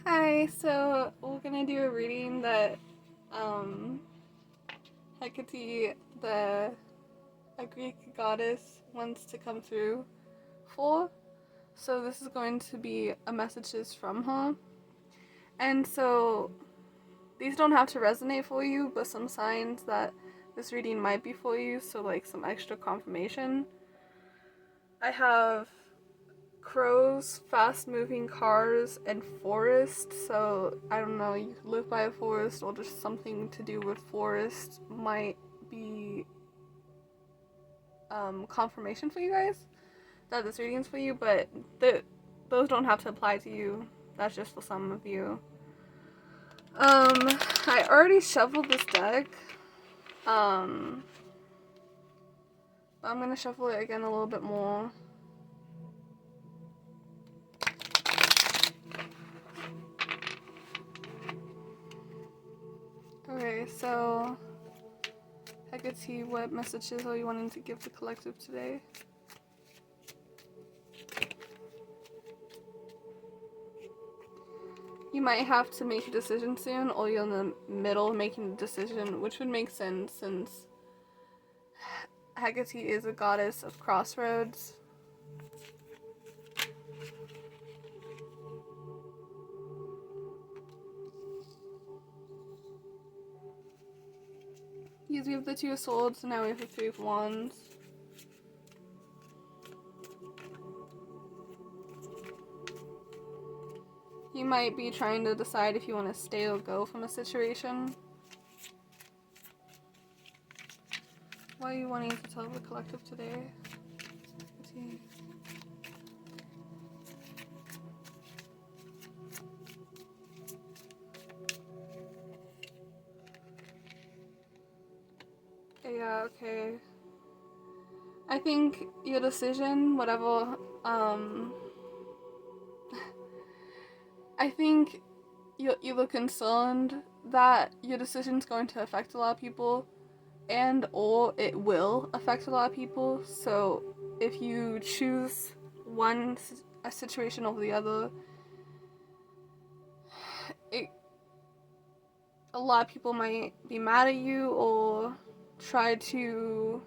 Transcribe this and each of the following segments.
Hi, so we're gonna do a reading that Hecate, a Greek goddess, wants to come through for. So this is going to be a messages from her. And so these don't have to resonate for you, but some signs that this reading might be for you, so like some extra confirmation. I have crows, fast moving cars, and forest. So I don't know, you could live by a forest or just something to do with forest might be confirmation for you guys that this reading's for you, but those don't have to apply to you. That's just for some of you. I already shuffled this deck. Um, but I'm gonna shuffle it again a little bit more. Okay, so Hecate, what messages are you wanting to give the collective today? You might have to make a decision soon, or you're in the middle of making a decision, which would make sense since Hecate is a goddess of crossroads. Because we have the Two of Swords, and now we have the Three of Wands. You might be trying to decide if you want to stay or go from a situation. What are you wanting to tell the collective today? Yeah, okay. I think your decision, whatever, I think you're either concerned that your decision's going to affect a lot of people and or it will affect a lot of people. So if you choose a situation over the other, a lot of people might be mad at you or try to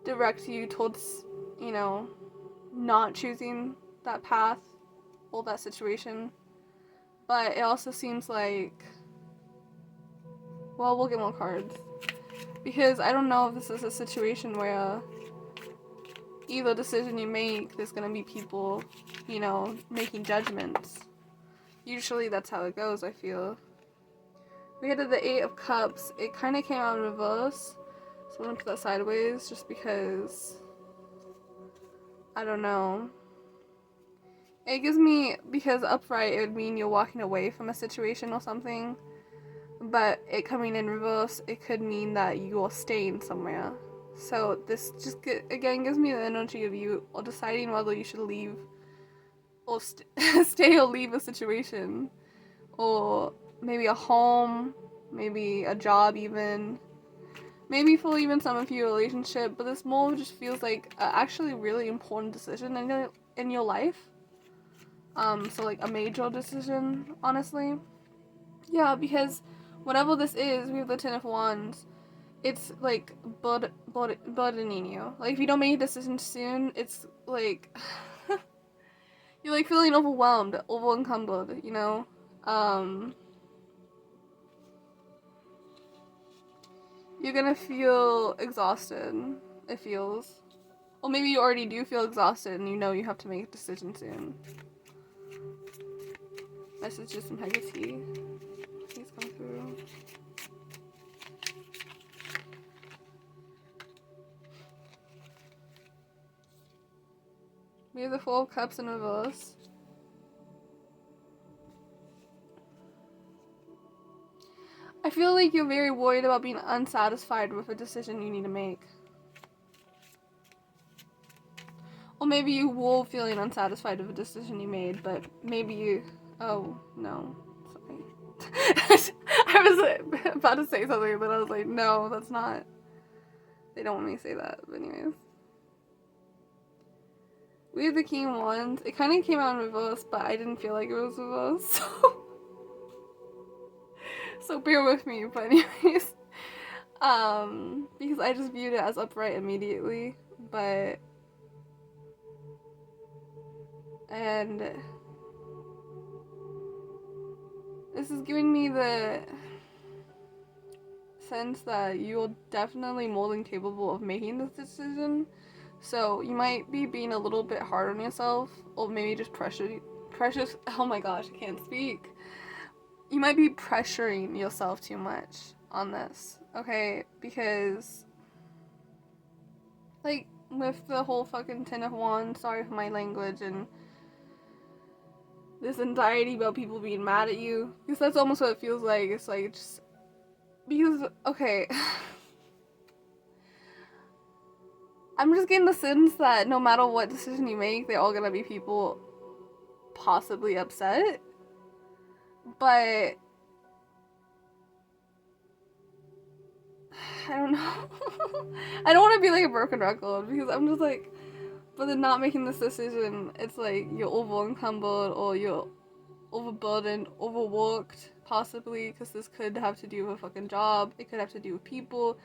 direct you towards, not choosing that path or that situation. But it also seems like, well, we'll get more cards. Because I don't know if this is a situation where either decision you make, there's gonna be people, making judgments. Usually that's how it goes, I feel. We had the Eight of Cups. It kind of came out in reverse. So I'm gonna put that sideways just because, I don't know. It gives me, because upright it would mean you're walking away from a situation or something. But it coming in reverse, it could mean that you are staying somewhere. So this just again gives me the energy of you or deciding whether you should leave or stay or leave a situation, or maybe a home, maybe a job, even maybe for even some of you a relationship. But this more just feels like a actually really important decision in your life. So like a major decision, honestly. Yeah, because whatever this is, we have the Ten of Wands. It's like burdening you. Like if you don't make a decision soon, it's like you're like feeling overwhelmed, over encumbered. You're gonna feel exhausted. It feels, or maybe you already do feel exhausted, and you know you have to make a decision soon. Messages from Hecate. Please come through. We have the Four of Cups in reverse. I feel like you're very worried about being unsatisfied with a decision you need to make. Or maybe you were feeling unsatisfied with a decision you made, but maybe you... Oh, no. Sorry. I was about to say something, but I was like, no, that's not... They don't want me to say that, but anyways. We have the King of Wands. It kind of came out in reverse, but I didn't feel like it was reverse, so bear with me. But anyways, because I just viewed it as upright immediately, and this is giving me the sense that you're definitely more than capable of making this decision. So you might be being a little bit hard on yourself, or maybe just precious. Oh my gosh, I can't speak. You might be pressuring yourself too much on this, okay? Because, like, with the whole fucking Ten of Wands, sorry for my language, and this anxiety about people being mad at you, because that's almost what it feels like. It's like, just, because, okay, I'm just getting the sense that no matter what decision you make, they're all gonna be people possibly upset, but I don't know. I don't want to be like a broken record, because I'm just like, but then not making this decision, it's like you're over encumbered, or you're overburdened, overworked, possibly, because this could have to do with a fucking job, it could have to do with people,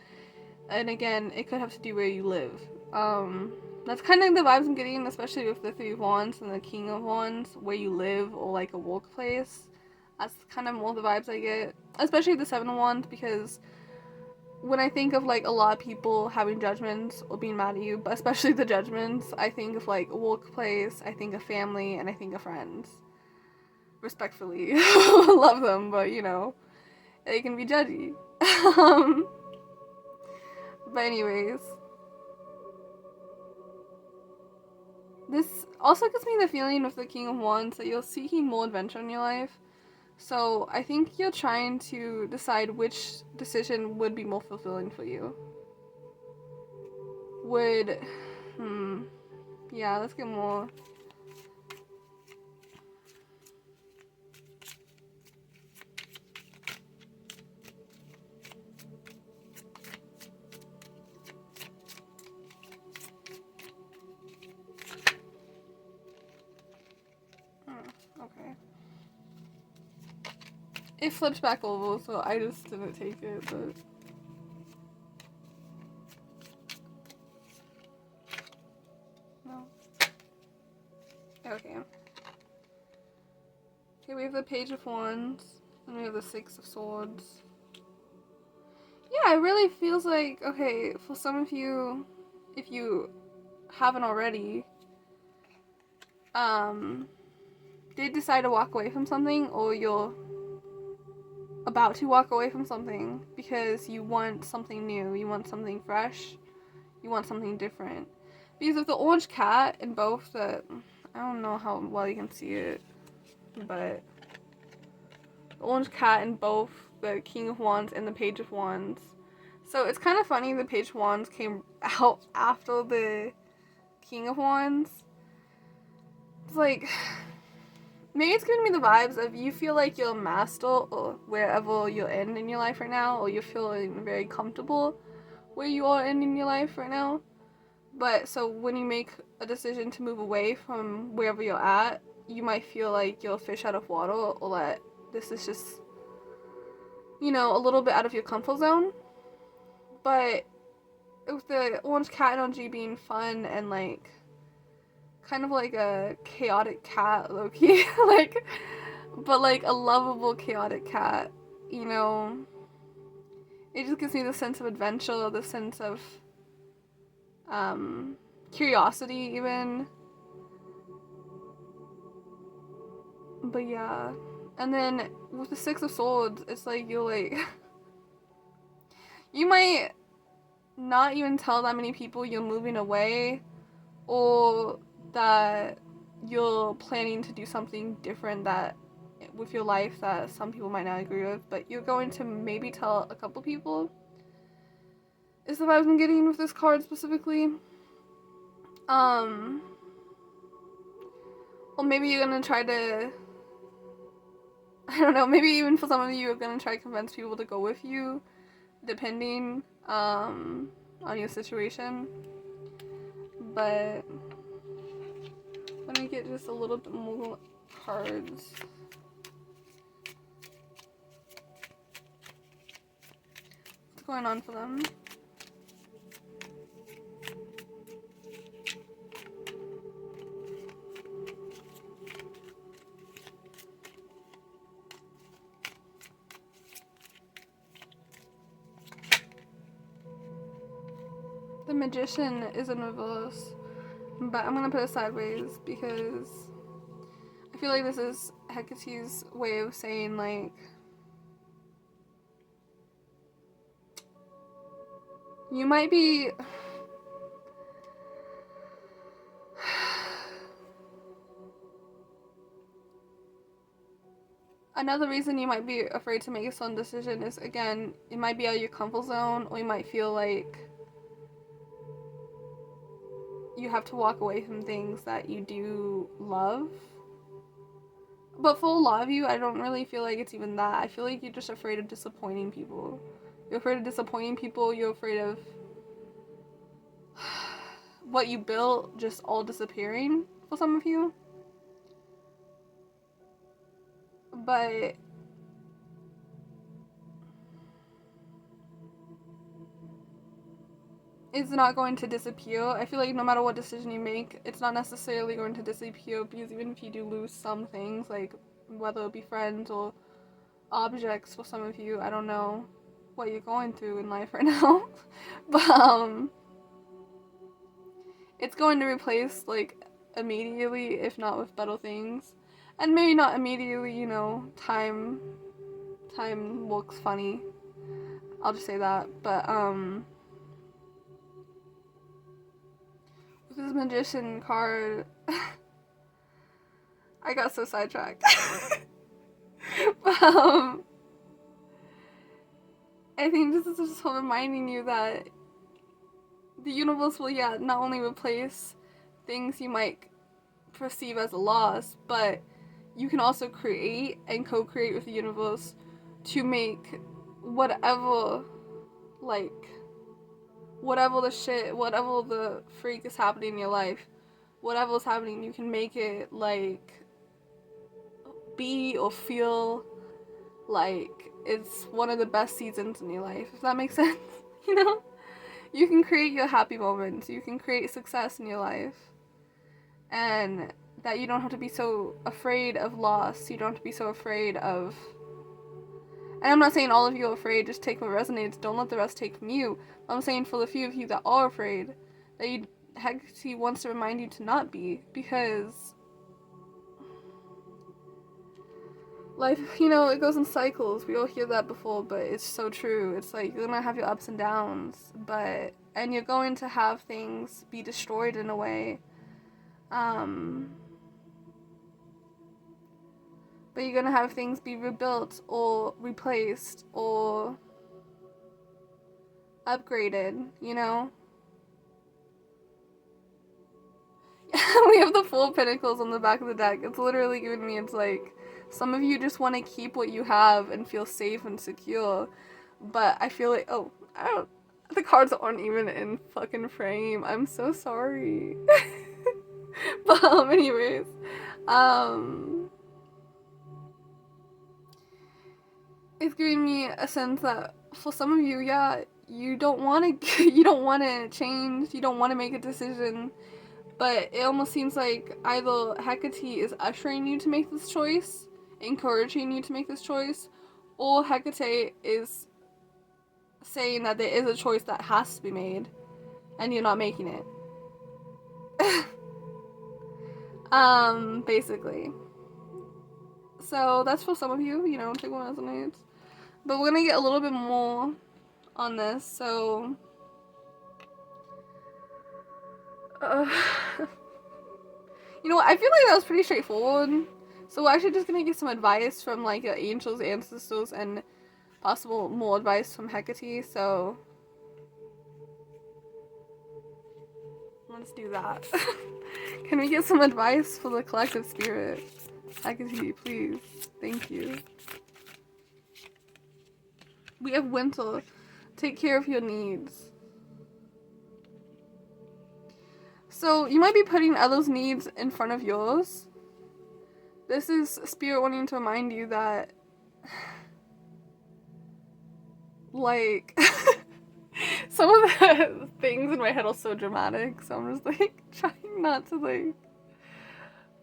and again, it could have to do where you live. That's kind of the vibes I'm getting, especially with the Three of Wands and the King of Wands, where you live, or like a workplace. That's kind of more the vibes I get, especially the Seven of Wands, because when I think of like a lot of people having judgments or being mad at you, but especially the judgments, I think of like a workplace, I think of family, and I think of friends. Respectfully. Love them, but you know, they can be judgy. But anyways, this also gives me the feeling with the King of Wands that you're seeking more adventure in your life. So I think you're trying to decide which decision would be more fulfilling for you. Yeah, let's get more. Okay. It flipped back over, so I just didn't take it, but... No. Okay. Okay, we have the Page of Wands, and we have the Six of Swords. Yeah, it really feels like, okay, for some of you, if you haven't already, did decide to walk away from something, or you're about to walk away from something because you want something new, you want something fresh, you want something different. Because of the orange cat in both the, I don't know how well you can see it, but the orange cat in both the King of Wands and the Page of Wands. So it's kind of funny the Page of Wands came out after the King of Wands. It's like, maybe it's giving me the vibes of you feel like you're a master or wherever you're in your life right now, or you're feeling very comfortable where you are in your life right now. But so when you make a decision to move away from wherever you're at, you might feel like you're a fish out of water, or that this is just, you know, a little bit out of your comfort zone. But with the orange cat energy being fun and like kind of like a chaotic cat, low-key, like, but like a lovable chaotic cat, you know, it just gives me the sense of adventure, the sense of curiosity even. But yeah, and then with the Six of Swords, it's like you're like you might not even tell that many people you're moving away, or that you're planning to do something different that with your life that some people might not agree with, but you're going to maybe tell a couple people, is the vibes I'm getting with this card specifically. Or maybe you're gonna try to, I don't know, maybe even for some of you, you're gonna try to convince people to go with you, depending on your situation. But gonna get just a little bit more cards. What's going on for them? The Magician is in reverse, but I'm gonna put it sideways because I feel like this is Hecate's way of saying, like, you might be another reason you might be afraid to make a sudden decision is, again, it might be out of your comfort zone, or you might feel like you have to walk away from things that you do love. But for a lot of you, I don't really feel like it's even that. I feel like you're just afraid of disappointing people. You're afraid of disappointing people. You're afraid of what you built just all disappearing for some of you. But it's not going to disappear. I feel like no matter what decision you make, it's not necessarily going to disappear, because even if you do lose some things, like whether it be friends or objects for some of you, I don't know what you're going through in life right now, but it's going to replace, like, immediately, if not with better things. And maybe not immediately, you know, time looks funny. I'll just say that. But with this Magician card, I got so sidetracked. But I think this is just reminding you that the universe will, not only replace things you might perceive as a loss, but you can also create and co-create with the universe to make whatever the freak is happening in your life, whatever is happening, you can make it, like, be or feel like it's one of the best seasons in your life, if that makes sense. You know? You can create your happy moments, you can create success in your life, and that you don't have to be so afraid of loss, you don't have to be so afraid of, and I'm not saying all of you are afraid, just take what resonates, don't let the rest take from you. I'm saying for the few of you that are afraid, that Hecate wants to remind you to not be, because life, you know, it goes in cycles. We all hear that before, but it's so true. It's like, you're gonna have your ups and downs, and you're going to have things be destroyed in a way. But you're gonna have things be rebuilt or replaced or upgraded, you know? We have the Four of Pentacles on the back of the deck. It's literally giving me, it's like, some of you just want to keep what you have and feel safe and secure. But I feel like, the cards aren't even in fucking frame. I'm so sorry. But anyways, it's giving me a sense that for some of you, you don't want to, you don't want to change, you don't want to make a decision, but it almost seems like either Hecate is ushering you to make this choice, encouraging you to make this choice, or Hecate is saying that there is a choice that has to be made, and you're not making it. Basically. So that's for some of you, you know, take what resonates. But we're gonna get a little bit more on this, so you know what, I feel like that was pretty straightforward. So we're actually just gonna get some advice from, like, your angels, ancestors, and possible more advice from Hecate, so let's do that. Can we get some advice for the collective spirit? Hecate, please. Thank you. We have Winter. Take care of your needs. So you might be putting others' needs in front of yours. This is Spirit wanting to remind you that, like, some of the things in my head are so dramatic, so I'm just, like, trying not to, like,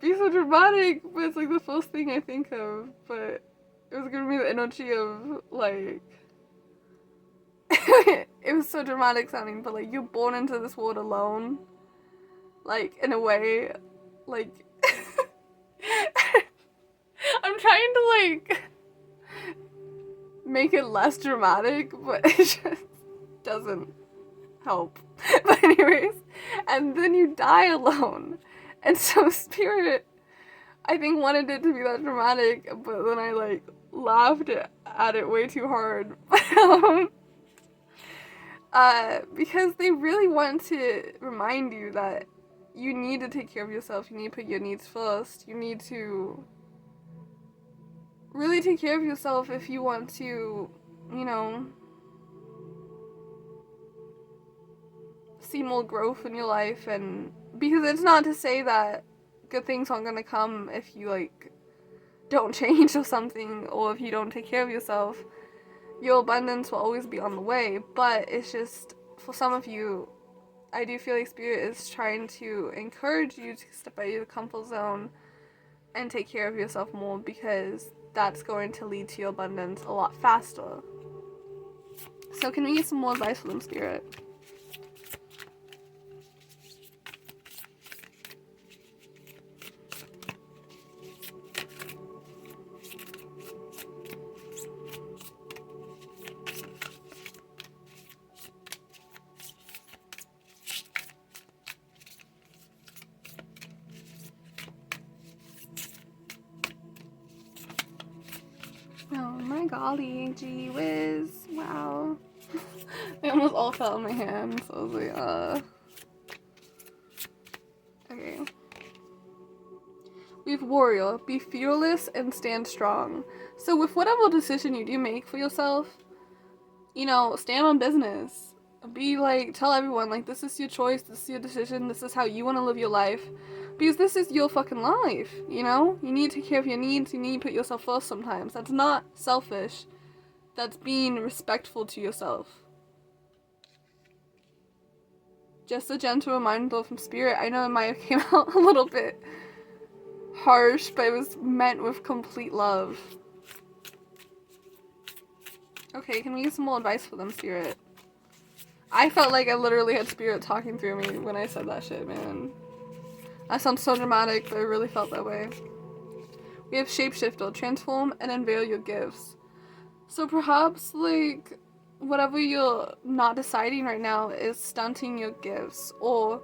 be so dramatic, but it's, like, the first thing I think of, but it was giving me the energy of, like, it was so dramatic sounding, but, like, you're born into this world alone, like, in a way, like, I'm trying to, like, make it less dramatic, but it just doesn't help. But anyways, and then you die alone. And so Spirit, I think, wanted it to be that dramatic, but then I, like, laughed at it way too hard. Because they really want to remind you that you need to take care of yourself. You need to put your needs first. You need to really take care of yourself if you want to, you know, see more growth in your life. And because it's not to say that good things aren't gonna come if you, like, don't change or something, or if you don't take care of yourself. Your abundance will always be on the way, but it's just, for some of you, I do feel like Spirit is trying to encourage you to step out of your comfort zone and take care of yourself more, because that's going to lead to your abundance a lot faster. So can we get some more advice from Spirit? Oh my golly, gee whiz, wow. They almost all fell in my hand, so I was like, Okay. We have Warrior, be fearless and stand strong. So with whatever decision you do make for yourself, you know, stand on business. Be like, tell everyone, like, this is your choice, this is your decision, this is how you want to live your life. Because this is your fucking life, you know? You need to take care of your needs, you need to put yourself first sometimes. That's not selfish. That's being respectful to yourself. Just a gentle reminder from Spirit. I know it might have came out a little bit harsh, but it was meant with complete love. Okay, can we get some more advice for them, Spirit? I felt like I literally had Spirit talking through me when I said that shit, man. That sounds so dramatic, but I really felt that way. We have Shapeshifter, transform and unveil your gifts. So perhaps, like, whatever you're not deciding right now is stunting your gifts, or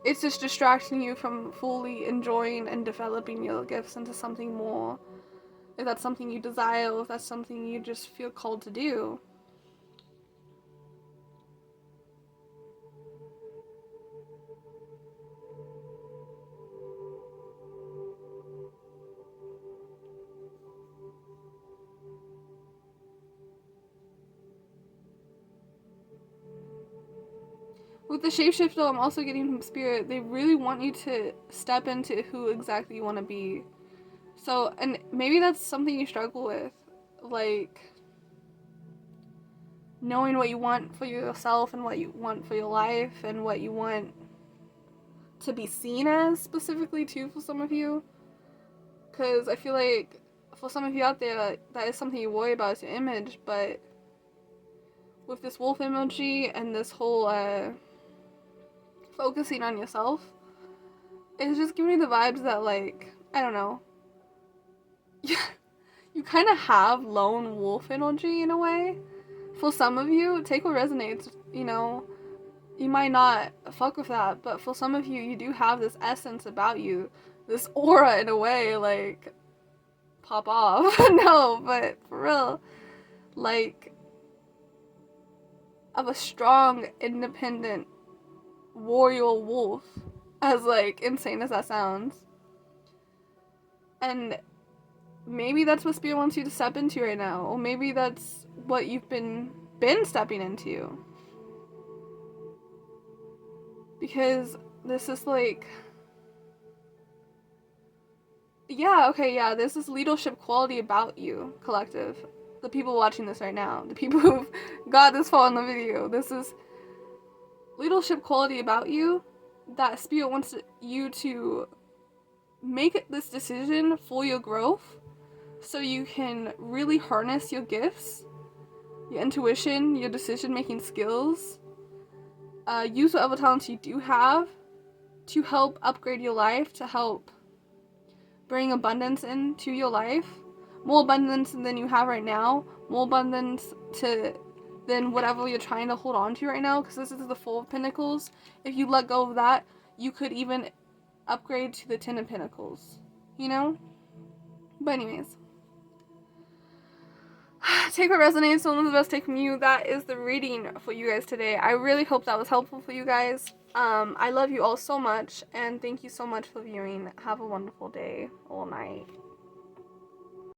it's just distracting you from fully enjoying and developing your gifts into something more. If that's something you desire, or if that's something you just feel called to do. With the Shapeshifter, I'm also getting from Spirit, they really want you to step into who exactly you want to be. So, and maybe that's something you struggle with, like, knowing what you want for yourself and what you want for your life and what you want to be seen as, specifically, too, for some of you. Because I feel like for some of you out there, that is something you worry about, is your image, but with this wolf emoji and this whole, focusing on yourself, it's just giving me the vibes that, like, I don't know, you kind of have lone wolf energy in a way. For some of you, take what resonates, you know. You might not fuck with that, but for some of you, you do have this essence about you, this aura in a way, like, pop off. No, but for real, like, of a strong, independent warrior wolf, as, like, insane as that sounds. And maybe that's what Spirit wants you to step into right now, or maybe that's what you've been stepping into. Because This is like, yeah, okay, yeah, this is leadership quality about you, collective. The people watching this right now, the people who've got this far in the video, this is leadership quality about you that Spirit wants you to make this decision for your growth so you can really harness your gifts, your intuition, your decision making skills. Use whatever talents you do have to help upgrade your life, to help bring abundance into your life. More abundance than you have right now, more abundance than whatever you're trying to hold on to right now, because this is the Four of Pentacles. If you let go of that, you could even upgrade to the Ten of Pentacles, you know? But anyways, take what resonates, don't let the best take from you. That is the reading for you guys today. I really hope that was helpful for you guys. I love you all so much, and thank you so much for viewing. Have a wonderful day or night.